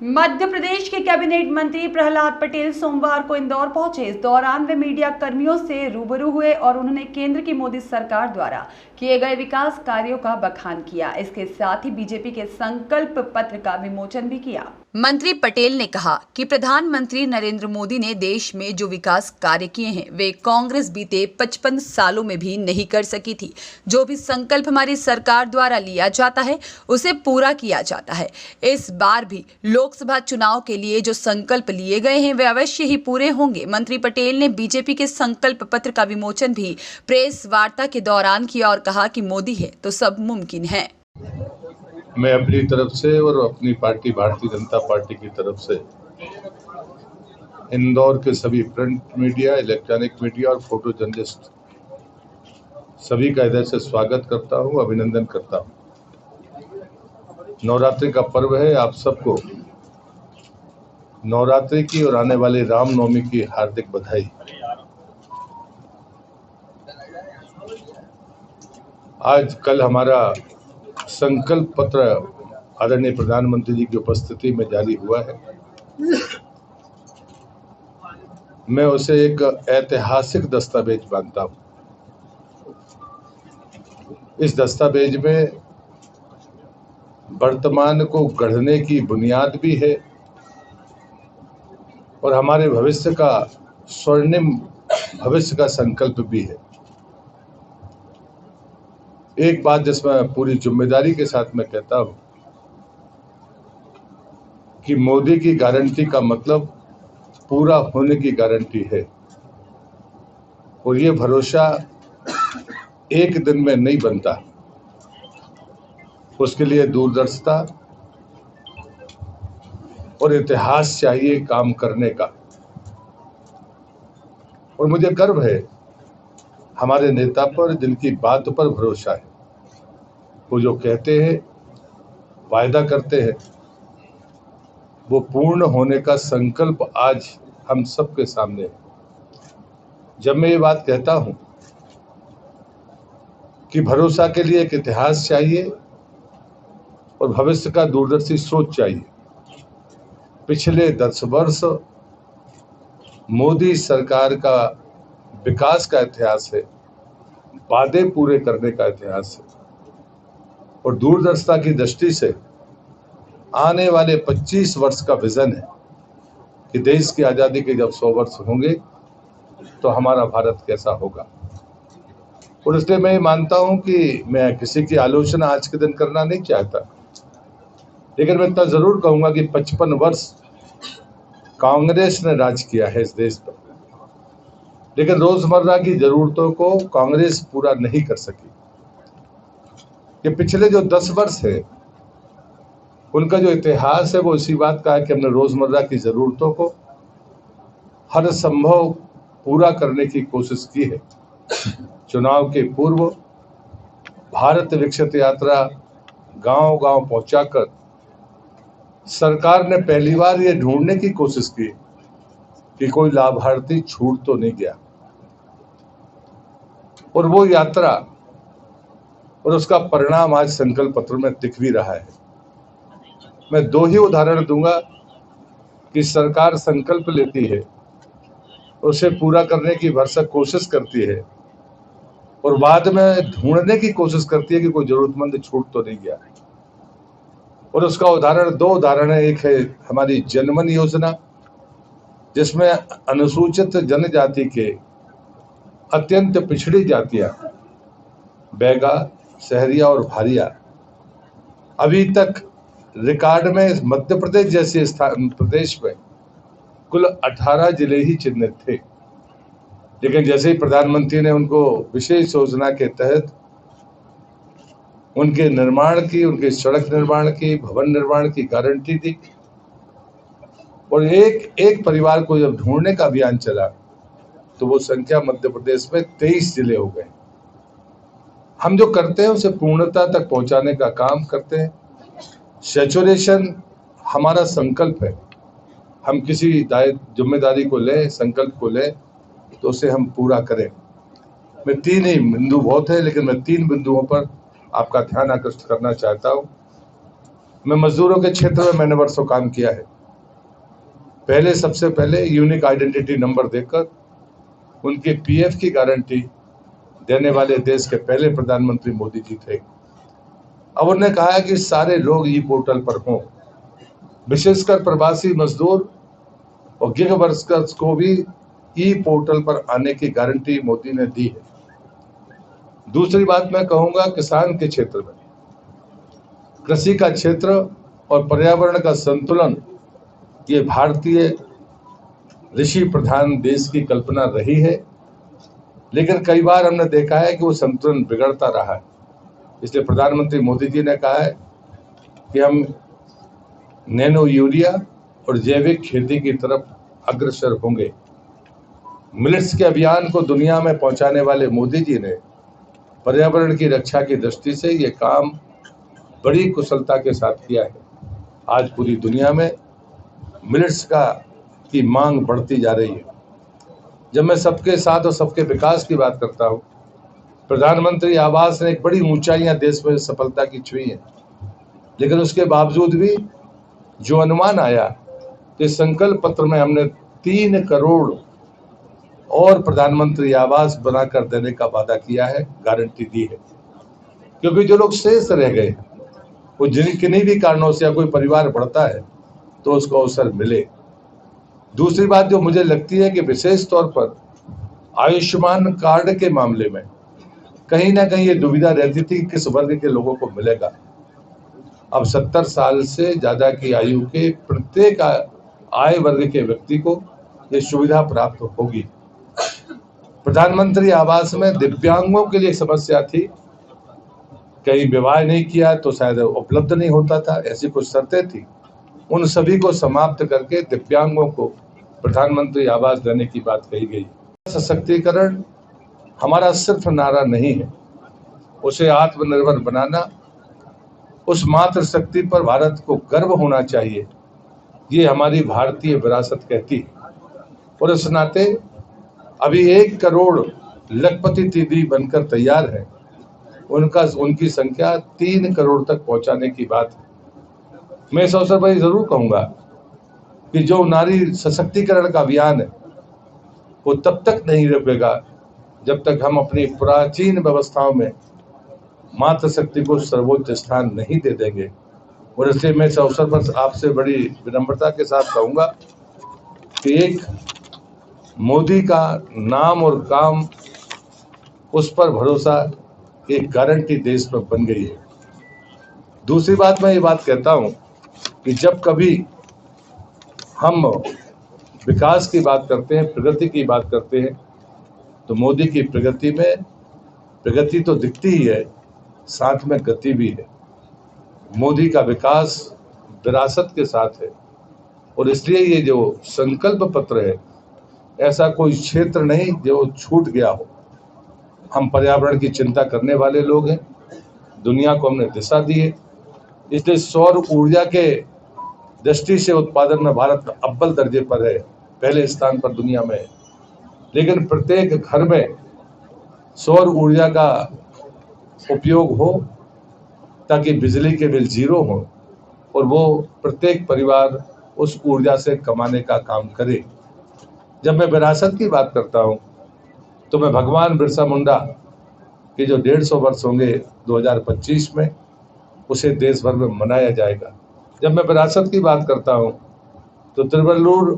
मध्य प्रदेश के कैबिनेट मंत्री प्रहलाद पटेल सोमवार को इंदौर पहुंचे। इस दौरान वे मीडिया कर्मियों से रूबरू हुए और उन्होंने केंद्र की मोदी सरकार द्वारा किए गए विकास कार्यों का बखान किया। इसके साथ ही बीजेपी के संकल्प पत्र का विमोचन भी किया। मंत्री पटेल ने कहा कि प्रधानमंत्री नरेंद्र मोदी ने देश में जो विकास कार्य किए हैं वे कांग्रेस बीते 55 सालों में भी नहीं कर सकी थी। जो भी संकल्प हमारी सरकार द्वारा लिया जाता है उसे पूरा किया जाता है। इस बार भी लोकसभा चुनाव के लिए जो संकल्प लिए गए हैं वे अवश्य ही पूरे होंगे। मंत्री पटेल ने बीजेपी के संकल्प पत्र का विमोचन भी प्रेस वार्ता के दौरान किया और कहा कि मोदी है तो सब मुमकिन है। मैं अपनी तरफ से और अपनी पार्टी भारतीय जनता पार्टी की तरफ से इंदौर के सभी प्रिंट मीडिया, इलेक्ट्रॉनिक मीडिया और फोटो जर्नलिस्ट सभी का हृदय से स्वागत करता हूं, अभिनंदन करता हूं। नवरात्रि का पर्व है। आप सबको नवरात्रि की और आने वाले रामनवमी की हार्दिक बधाई। आज कल हमारा संकल्प पत्र आदरणीय प्रधानमंत्री जी की उपस्थिति में जारी हुआ है। मैं उसे एक ऐतिहासिक दस्तावेज मानता हूं। इस दस्तावेज में वर्तमान को गढ़ने की बुनियाद भी है और हमारे भविष्य का स्वर्णिम भविष्य का संकल्प भी है। एक बात जिसमें पूरी जिम्मेदारी के साथ मैं कहता हूं कि मोदी की गारंटी का मतलब पूरा होने की गारंटी है और ये भरोसा एक दिन में नहीं बनता। उसके लिए दूरदर्शिता और इतिहास चाहिए काम करने का। और मुझे गर्व है हमारे नेता पर, जिनकी बात पर भरोसा है। वो जो कहते हैं, वायदा करते हैं, वो पूर्ण होने का संकल्प आज हम सबके सामने है। जब मैं ये बात कहता हूं कि भरोसा के लिए एक इतिहास चाहिए और भविष्य का दूरदर्शी सोच चाहिए। पिछले 10 वर्ष मोदी सरकार का विकास का इतिहास है, वादे पूरे करने का इतिहास है और दूरदर्शिता की दृष्टि से आने वाले 25 वर्ष का विजन है कि देश की आजादी के जब 100 वर्ष होंगे तो हमारा भारत कैसा होगा। और इसलिए मैं मानता हूं कि मैं किसी की आलोचना आज के दिन करना नहीं चाहता, लेकिन मैं इतना जरूर कहूंगा कि 55 वर्ष कांग्रेस ने राज किया है इस देश पर, लेकिन रोजमर्रा की जरूरतों को कांग्रेस पूरा नहीं कर सकी। ये पिछले जो 10 वर्ष है उनका जो इतिहास है वो इसी बात का है कि हमने रोजमर्रा की जरूरतों को हर संभव पूरा करने की कोशिश की है। चुनाव के पूर्व भारत विकसित यात्रा गांव-गांव पहुंचाकर सरकार ने पहली बार ये ढूंढने की कोशिश की कि कोई लाभार्थी छूट तो नहीं गया, और वो यात्रा और उसका परिणाम आज संकल्प पत्र में दिख भी रहा है। मैं 2 ही उदाहरण दूंगा कि सरकार संकल्प लेती है, उसे पूरा करने की भरसक कोशिश करती है और बाद में ढूंढने की कोशिश करती है कि कोई जरूरतमंद छूट तो नहीं गया। और उसका उदाहरण 2 उदाहरण है। एक है हमारी जनमन योजना, जिसमें अनुसूचित जनजाति के अत्यंत पिछड़ी जातियां बैगा, सहरिया और भारिया अभी तक रिकॉर्ड में मध्य प्रदेश जैसे प्रदेश में कुल 18 जिले ही चिन्हित थे, लेकिन जैसे ही प्रधानमंत्री ने उनको विशेष योजना के तहत उनके निर्माण की, उनके सड़क निर्माण की, भवन निर्माण की गारंटी दी और एक एक परिवार को जब ढूंढने का अभियान चला तो वो संख्या मध्य प्रदेश में 23 जिले हो गए। हम जो करते हैं उसे पूर्णता तक पहुंचाने का काम करते हैं। सैचुरेशन हमारा संकल्प है। हम किसी जिम्मेदारी को लें, संकल्प को लें तो उसे हम पूरा करें। मैं 3 ही बिंदु बहुत है, लेकिन मैं 3 बिंदुओं पर आपका ध्यान आकृष्ट करना चाहता हूं। मैं मजदूरों के क्षेत्र में मैंने वर्षों काम किया है। सबसे पहले यूनिक आइडेंटिटी नंबर देकर उनके पीएफ की गारंटी देने वाले देश के पहले प्रधानमंत्री मोदी जी थे। अब उन्होंने कहा है कि सारे लोग ई पोर्टल पर हों, विशेषकर प्रवासी मजदूर और गिग वर्कर्स को भी ई पोर्टल पर आने की गारंटी मोदी ने दी है। दूसरी बात मैं कहूंगा, किसान के क्षेत्र में कृषि का क्षेत्र और पर्यावरण का संतुलन, ये भारतीय ऋषि प्रधान देश की कल्पना रही है, लेकिन कई बार हमने देखा है कि वो संतुलन बिगड़ता रहा है। इसलिए प्रधानमंत्री मोदी जी ने कहा है कि हम नैनो यूरिया और जैविक खेती की तरफ अग्रसर होंगे। मिलेट्स के अभियान को दुनिया में पहुंचाने वाले मोदी जी ने पर्यावरण की रक्षा की दृष्टि से ये काम बड़ी कुशलता के साथ किया है। आज पूरी दुनिया में मिलेट्स की मांग बढ़ती जा रही है। जब मैं सबके साथ और सबके विकास की बात करता हूँ, प्रधानमंत्री आवास ने एक बड़ी ऊंचाइयां देश में सफलता की छुई हैं, लेकिन उसके बावजूद भी जो अनुमान आया कि संकल्प पत्र में हमने 3 करोड़ और प्रधानमंत्री आवास बनाकर देने का वादा किया है, गारंटी दी है, क्योंकि जो लोग शेष रह गए वो किन्हीं भी कारणों से या कोई परिवार बढ़ता है तो उसको अवसर मिले। दूसरी बात जो मुझे लगती है कि विशेष तौर पर आयुष्मान कार्ड के मामले में कहीं ना कहीं ये दुविधा रहती थी कि किस वर्ग के लोगों को मिलेगा। अब 70 साल से ज्यादा की आयु के प्रत्येक आय वर्ग के व्यक्ति को ये सुविधा प्राप्त होगी। प्रधानमंत्री आवास में दिव्यांगों के लिए समस्या थी, कहीं विवाह नहीं किया तो शायद उपलब्ध नहीं होता था, ऐसी कुछ शर्तें थी। उन सभी को समाप्त करके दिव्यांगों को प्रधानमंत्री आवास देने की बात कही गई। सशक्तिकरण हमारा सिर्फ नारा नहीं है, उसे आत्मनिर्भर बनाना, उस मातृशक्ति पर भारत को गर्व होना चाहिए, ये हमारी भारतीय विरासत कहती है। और इस नाते अभी 1 करोड़ लखपति दीदी बनकर तैयार है, उनकी संख्या 3 करोड़ तक पहुंचाने की बात है। मैं इस अवसर पर जरूर कहूंगा कि जो नारी सशक्तिकरण का अभियान है वो तब तक नहीं रुकेगा जब तक हम अपनी प्राचीन व्यवस्थाओं में मातृशक्ति को सर्वोच्च स्थान नहीं दे देंगे। और इसलिए मैं इस अवसर पर आपसे बड़ी विनम्रता के साथ कहूंगा कि एक मोदी का नाम और काम, उस पर भरोसा एक गारंटी देश में बन गई है। दूसरी बात मैं ये बात कहता हूं कि जब कभी हम विकास की बात करते हैं, प्रगति की बात करते हैं, तो मोदी की प्रगति तो दिखती ही है, साथ में गति भी है। मोदी का विकास विरासत के साथ है और इसलिए ये जो संकल्प पत्र है, ऐसा कोई क्षेत्र नहीं जो छूट गया हो। हम पर्यावरण की चिंता करने वाले लोग हैं, दुनिया को हमने दिशा दी है, इसलिए सौर ऊर्जा के दृष्टि से उत्पादन में भारत अव्वल दर्जे पर है, पहले स्थान पर दुनिया में है। लेकिन प्रत्येक घर में सौर ऊर्जा का उपयोग हो ताकि बिजली के बिल 0 हो और वो प्रत्येक परिवार उस ऊर्जा से कमाने का काम करे। जब मैं विरासत की बात करता हूँ तो मैं भगवान बिरसा मुंडा के जो 150 वर्ष होंगे 2025 में, उसे देश भर में मनाया जाएगा। जब मैं विरासत की बात करता हूँ तो तिरुवल्लुर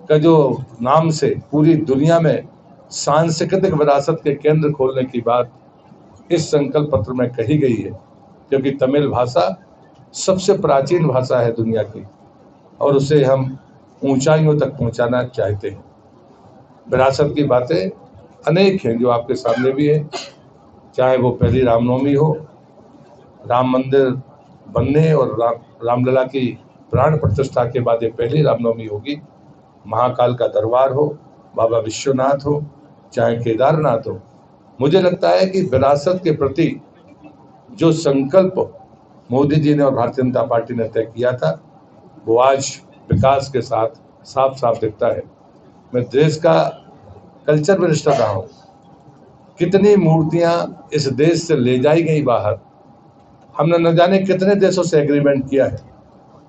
का जो नाम से पूरी दुनिया में सांस्कृतिक विरासत के केंद्र खोलने की बात इस संकल्प पत्र में कही गई है, क्योंकि तमिल भाषा सबसे प्राचीन भाषा है दुनिया की और उसे हम ऊंचाइयों तक पहुंचाना चाहते हैं। विरासत की बातें अनेक हैं जो आपके सामने भी है, चाहे वो पहली रामनवमी हो, राम मंदिर बनने और रामलला की प्राण प्रतिष्ठा के बाद ये पहली रामनवमी होगी, महाकाल का दरबार हो, बाबा विश्वनाथ हो, चाहे केदारनाथ हो। मुझे लगता है कि विरासत के प्रति जो संकल्प मोदी जी ने और भारतीय जनता पार्टी ने तय किया था, वो आज विकास के साथ साफ साफ दिखता है। मैं देश का कल्चर मिनिस्टर रहा हूँ, कितनी मूर्तियां इस देश से ले जाई गई बाहर, हमने न जाने कितने देशों से एग्रीमेंट किया है।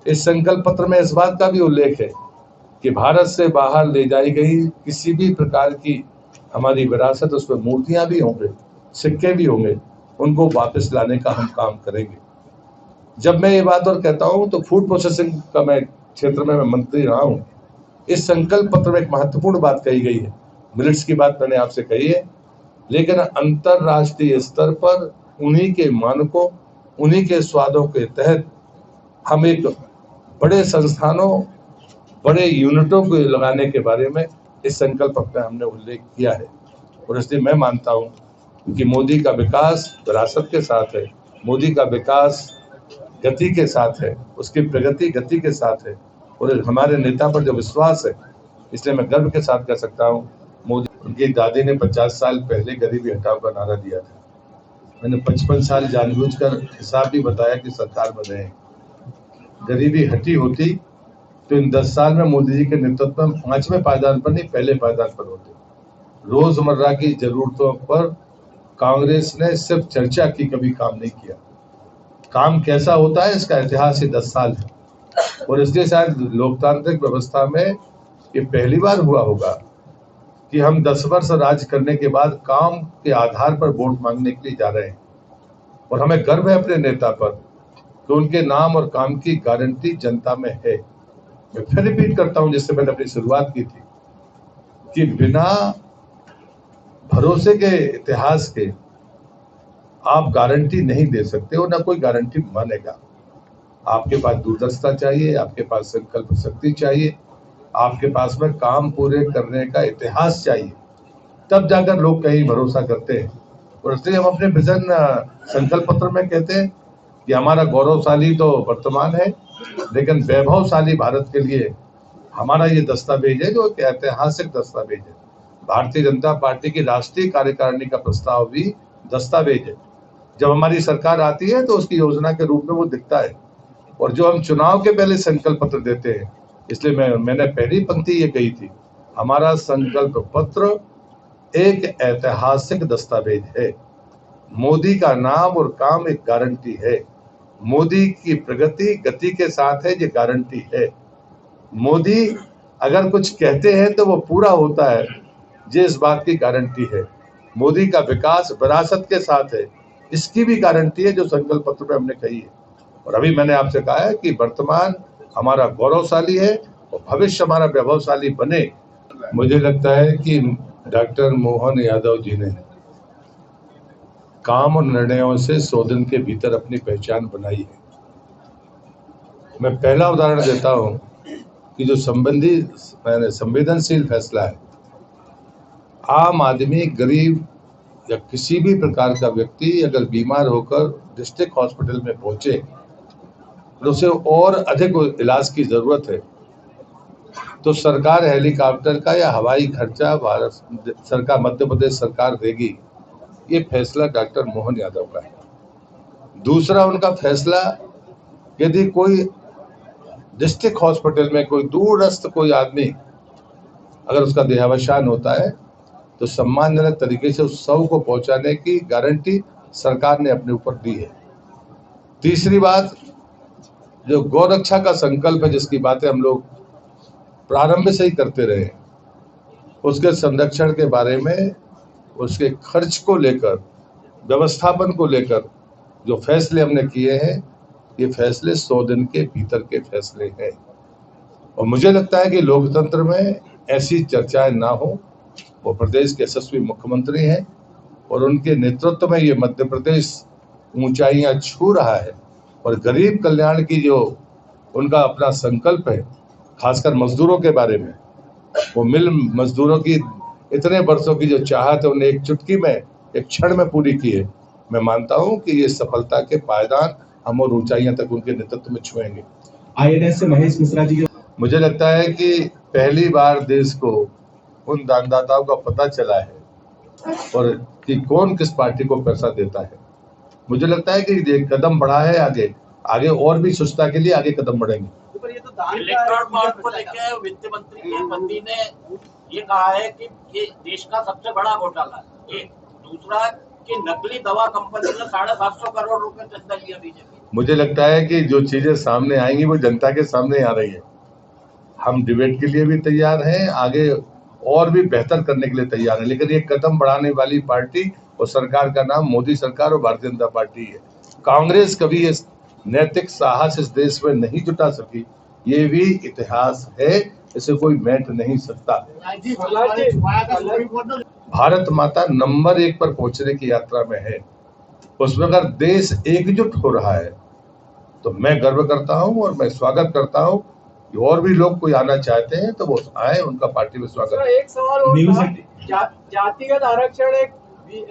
इस संकल्प पत्र में इस बात का भी उल्लेख है कि भारत से बाहर ले जाई गई किसी भी प्रकार की हमारी विरासत, उसमें मूर्तियां भी होंगे, सिक्के भी होंगे, उनको वापस लाने का हम काम करेंगे। जब मैं ये बात और कहता हूं तो फूड प्रोसेसिंग का मैं क्षेत्र में मैं मंत्री रहा हूं। इस संकल्प पत्र में एक महत्वपूर्ण बात कही गई है। मिलेट्स की बात मैंने आपसे कही है, लेकिन अंतरराष्ट्रीय स्तर पर उन्हीं के मानकों, उन्हीं के स्वादों के तहत हम एक बड़े संस्थानों, बड़े यूनिटों को लगाने के बारे में इस संकल्प में हमने उल्लेख किया है। और इसलिए मैं मानता हूं कि मोदी का विकास विरासत के साथ है, मोदी का विकास गति के साथ है, उसकी प्रगति गति के साथ है, और हमारे नेता पर जो विश्वास है, इसलिए मैं गर्व के साथ कह सकता हूं, मोदी, उनकी दादी ने 50 साल पहले गरीबी हटाओ का नारा दिया था। मैंने 55 साल जानबूझकर हिसाब भी बताया कि सरकार में रहे। गरीबी हटी होती तो इन 10 साल में मोदी जी के नेतृत्व में 5वें पायदान पर नहीं, पहले पायदान पर होते। रोजमर्रा की जरूरतों पर कांग्रेस ने सिर्फ चर्चा की, कभी काम नहीं किया। काम कैसा होता है इसका इतिहास ही 10 साल है, और इसलिए शायद लोकतांत्रिक व्यवस्था में ये पहली बार हुआ होगा कि हम 10 वर्ष राज करने के बाद काम के आधार पर वोट मांगने के लिए जा रहे हैं। और हमें गर्व है अपने नेता पर कि उनके नाम और काम की गारंटी जनता में है। मैं फिर रिपीट करता हूं, जिससे मैंने अपनी शुरुआत की थी, कि बिना भरोसे के इतिहास के आप गारंटी नहीं दे सकते हो, ना कोई गारंटी मानेगा। आपके पास दूरदर्शिता चाहिए, आपके पास संकल्प शक्ति चाहिए, आपके पास में काम पूरे करने का इतिहास चाहिए, तब जाकर लोग कहीं भरोसा करते हैं। और इसलिए हम अपने विजन संकल्प पत्र में कहते हैं कि हमारा गौरवशाली तो वर्तमान है, लेकिन वैभवशाली भारत के लिए हमारा ये दस्तावेज है, जो एक ऐतिहासिक दस्तावेज है। भारतीय जनता पार्टी की राष्ट्रीय कार्यकारिणी का प्रस्ताव भी दस्तावेज है। जब हमारी सरकार आती है तो उसकी योजना के रूप में वो दिखता है, और जो हम चुनाव के पहले संकल्प पत्र देते हैं, इसलिए मैंने पहली पंक्ति ये कही थी, हमारा संकल्प पत्र एक ऐतिहासिक दस्तावेज है। मोदी का नाम और काम एक गारंटी है। मोदी की प्रगति गति के साथ है, ये गारंटी है। मोदी अगर कुछ कहते हैं तो वो पूरा होता है, ये इस बात की गारंटी है। मोदी का विकास विरासत के साथ है, इसकी भी गारंटी है, जो संकल्प पत्र में हमने कही है। और अभी मैंने आपसे कहा है कि वर्तमान हमारा गौरवशाली है और भविष्य हमारा वैभवशाली बने। मुझे लगता है कि डॉक्टर मोहन यादव जी ने काम और निर्णयों से 100 दिन के भीतर अपनी पहचान बनाई है। मैं पहला उदाहरण देता हूं कि जो संवेदनशील फैसला है, आम आदमी, गरीब या किसी भी प्रकार का व्यक्ति अगर बीमार होकर डिस्ट्रिक्ट हॉस्पिटल में पहुंचे और उसे और अधिक इलाज की जरूरत है, तो सरकार हेलीकॉप्टर का या हवाई खर्चा भारत सरकार, मध्य प्रदेश सरकार देगी। ये फैसला डॉक्टर मोहन यादव का है। दूसरा उनका फैसला, यदि कोई डिस्ट्रिक्ट हॉस्पिटल में कोई दूरस्थ कोई आदमी अगर उसका देहावसान होता है, तो सम्मानजनक तरीके से उस शव को पहुंचाने की गारंटी सरकार ने अपने ऊपर दी है। तीसरी बात, जो गौरक्षा का संकल्प है, जिसकी बातें हम लोग प्रारंभ से ही करते रहे, उसके संरक्षण के बारे में, उसके खर्च को लेकर, व्यवस्थापन को लेकर जो फैसले हमने किए हैं, ये फैसले 100 दिन के भीतर के फैसले हैं। और मुझे लगता है कि लोकतंत्र में ऐसी चर्चाएं ना हो। वो प्रदेश के यशस्वी मुख्यमंत्री हैं और उनके नेतृत्व में ये मध्य प्रदेश ऊंचाइयां छू रहा है, और गरीब कल्याण की जो उनका अपना संकल्प है, खासकर मजदूरों के बारे में, वो मिल मजदूरों की इतने वर्षों की जो चाहत है, उन्हें एक चुटकी में, एक क्षण में पूरी की है। मैं मानता हूं कि ये सफलता के पायदान हम और ऊंचाइयां तक उनके नेतृत्व में छुएंगे। IAS से महेश मिश्रा जी, मुझे लगता है कि पहली बार देश को उन दानदाताओं का पता चला है और कि कौन किस पार्टी को पैसा देता है। मुझे लगता है कि ये कदम बढ़ा है, आगे और भी स्वच्छता के लिए आगे कदम बढ़ेंगे। इलेक्ट्रॉन बॉन्ड को लेकर वित्त मंत्री के पति ने ये कहा है कि ये देश का सबसे बड़ा घोटाला है। एक दूसरा, कि नकली दवा कंपनी ने 750 करोड़ रुपए चंदा लिया बीजेपी। मुझे लगता है कि जो चीजें सामने आएंगी वो जनता के सामने आ रही है। हम डिबेट के लिए भी तैयार हैं, आगे और भी बेहतर करने के लिए तैयार हैं, लेकिन ये कदम बढ़ाने वाली पार्टी और सरकार का नाम मोदी सरकार और भारतीय जनता पार्टी है। कांग्रेस कभी इस नैतिक साहस इस देश में नहीं जुटा सकी, ये भी इतिहास है, इसे कोई मैट नहीं सकता। भारत माता नंबर 1 पर पहुंचने की यात्रा में है, उसमें अगर देश एकजुट हो रहा है तो मैं गर्व करता हूं और मैं स्वागत करता हूं कि और भी लोग कोई आना चाहते हैं तो वो आए, उनका पार्टी में स्वागत है। एक सवाल और था, जातिगत आरक्षण एक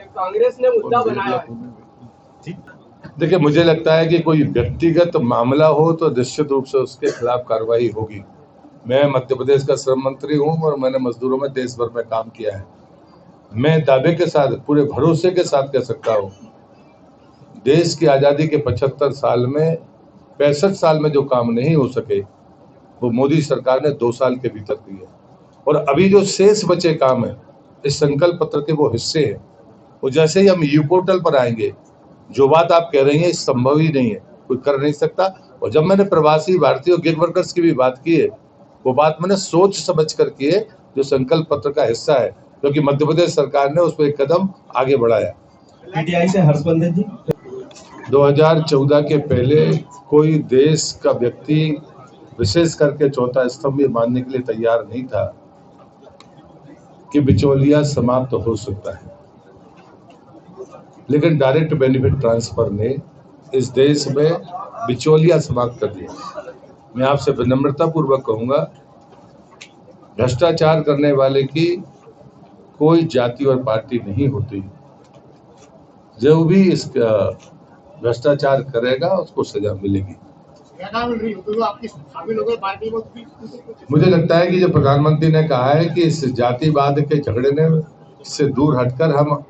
कांग्रेस ने मुद्दा बनाया है। देखिए, मुझे लगता है कि कोई व्यक्तिगत मामला हो तो निश्चित रूप से उसके खिलाफ कार्रवाई होगी। मैं मध्य प्रदेश का श्रम मंत्री हूं और मैंने मजदूरों में देश भर में काम किया है। मैं दावे के साथ, पूरे भरोसे के साथ कह सकता हूं, देश की आज़ादी के 75 साल में 65 साल में जो काम नहीं हो सके वो मोदी सरकार ने 2 साल के भीतर किए, और अभी जो शेष बचे काम है इस संकल्प पत्र के वो हिस्से हैं। वो जैसे ही हम यू पोर्टल पर आएंगे, जो बात आप कह रही हैं संभव ही नहीं है, कोई कर नहीं सकता। और जब मैंने प्रवासी भारतीय गिग वर्कर्स की भी बात की है, वो बात मैंने सोच समझ कर की है, जो संकल्प पत्र का हिस्सा है, क्योंकि मध्य प्रदेश सरकार ने उस पर एक कदम आगे बढ़ाया। पीटीआई से हर्षवर्धन जी। 2014 के पहले कोई देश का व्यक्ति, विशेष करके चौथा स्तंभ, ये मानने के लिए तैयार नहीं था कि बिचौलिया समाप्त हो सकता है, लेकिन डायरेक्ट बेनिफिट ट्रांसफर ने इस देश में बिचौलिया समाप्त कर दिया। मैं आपसे विनम्रता पूर्वक कहूंगा, भ्रष्टाचार करने वाले की कोई जाति और पार्टी नहीं होती। जो भी इसका भ्रष्टाचार करेगा उसको सजा मिलेगी। मुझे लगता है कि जो प्रधानमंत्री ने कहा है कि इस जातिवाद के झगड़े ने से दूर हटकर हम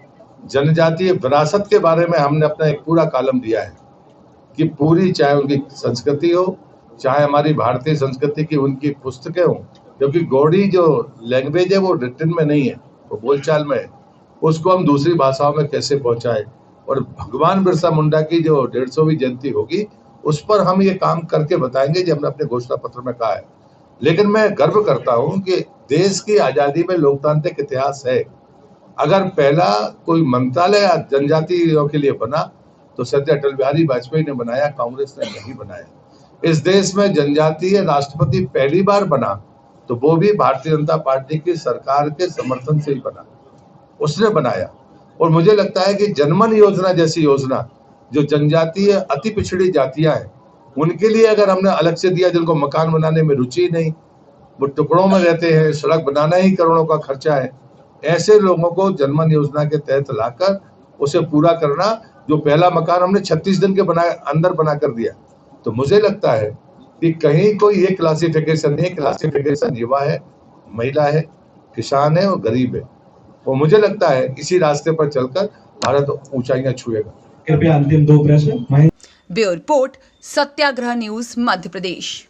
जनजातीय विरासत के बारे में हमने अपना एक पूरा कॉलम दिया है कि पूरी, चाहे उनकी संस्कृति हो, चाहे हमारी भारतीय संस्कृति की उनकी पुस्तकें हो, क्योंकि गौड़ी जो लैंग्वेज है वो रिटन में नहीं है, वो बोलचाल में है, उसको हम दूसरी भाषाओं में कैसे पहुंचाएं। और भगवान बिरसा मुंडा की जो 150वीं जयंती होगी उस पर हम ये काम करके बताएंगे, जो हमने अपने घोषणा पत्र में कहा है। लेकिन मैं गर्व करता हूं कि देश की आजादी में लोकतांत्रिक इतिहास है। अगर पहला कोई मंत्रालय जनजातियों के लिए बना तो सत्य अटल बिहारी वाजपेयी ने बनाया, कांग्रेस ने नहीं बनाया। इस देश में जनजातीय राष्ट्रपति पहली बार बना तो वो भी भारतीय जनता पार्टी की सरकार के समर्थन से ही बना, उसने बनाया। और मुझे लगता है कि जनमन योजना जैसी योजना, जो जनजातीय अति पिछड़ी जातियां हैं उनके लिए अगर हमने अलग से दिया, जिनको मकान बनाने में रुचि नहीं, वो टुकड़ों में रहते हैं, सड़क बनाना ही करोड़ों का खर्चा है, ऐसे लोगों को जनमन योजना के तहत लाकर उसे पूरा करना, जो पहला मकान हमने 36 दिन के अंदर बना कर दिया। तो मुझे लगता है कि कहीं कोई एक क्लासिफिकेशन नहीं, क्लासिफिकेशन युवा है, महिला है, किसान है और गरीब है। और मुझे लगता है इसी रास्ते पर चलकर भारत ऊंचाइयां छुएगा। कृपया अंतिम 2 प्रश्न। ब्यूरो रिपोर्ट, सत्याग्रह न्यूज, मध्य प्रदेश।